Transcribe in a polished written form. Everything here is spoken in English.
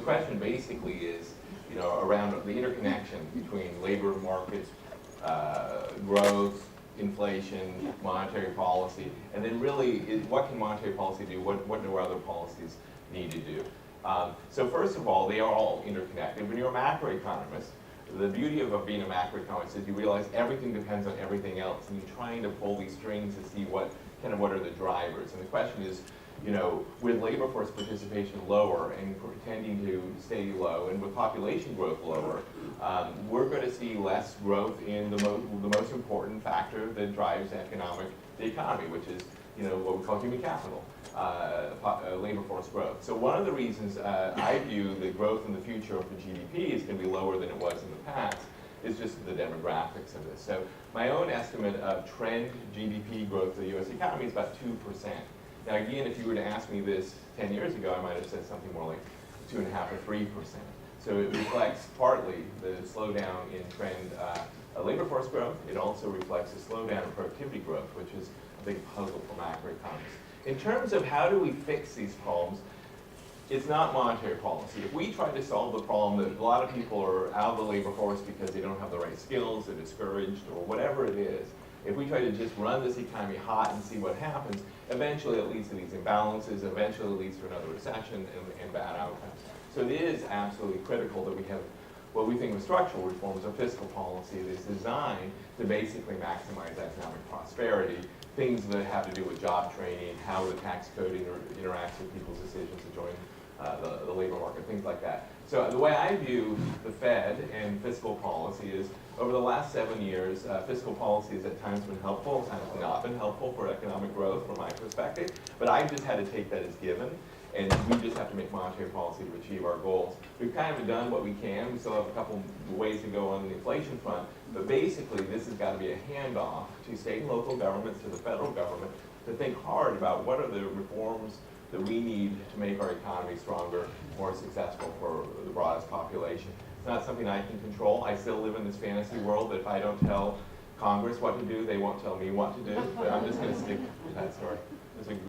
question basically is, around the interconnection between labor markets, growth, inflation, monetary policy, and then really, what can monetary policy do? What do other policies need to do? So first of all, they are all interconnected. When you're a macroeconomist, the beauty of being a macroeconomist is you realize everything depends on everything else, and you're trying to pull these strings to see what are the drivers. And the question is, with labor force participation lower and tending to stay low, and with population growth lower, we're going to see less growth in the most important factor that drives the economy, which is what we call human capital, labor force growth. So one of the reasons I view the growth in the future of the GDP is going to be lower than it was in the past is just the demographics of this. So my own estimate of trend GDP growth for the U.S. economy is about 2%. Now again, if you were to ask me this 10 years ago, I might have said something more like 2.5 or 3%. So it reflects partly the slowdown in trend labor force growth. It also reflects a slowdown in productivity growth, which is a big puzzle for macroeconomists. In terms of how do we fix these problems, it's not monetary policy. If we try to solve the problem that a lot of people are out of the labor force because they don't have the right skills, they're discouraged, or whatever it is, if we try to just run this economy hot and see what happens, eventually it leads to these imbalances, eventually it leads to another recession and bad outcomes. So it is absolutely critical that we have what we think of structural reforms, a fiscal policy that is designed to basically maximize economic prosperity, things that have to do with job training, how the tax code interacts with people's decisions to join the labor market, things like that. So the way I view the Fed and fiscal policy is, over the last 7 years, fiscal policy has at times been helpful, at times not been helpful for economic growth from my perspective, but I've just had to take that as given, and we just have to make monetary policy to achieve our goals. We've kind of done what we can. We still have a couple ways to go on the inflation front, but basically this has got to be a handoff to state and local governments, to the federal government, to think hard about what are the reforms that we need to make our economy stronger, more successful for the broadest population. It's not something I can control. I still live in this fantasy world that if I don't tell Congress what to do, they won't tell me what to do, but I'm just going to stick to that story.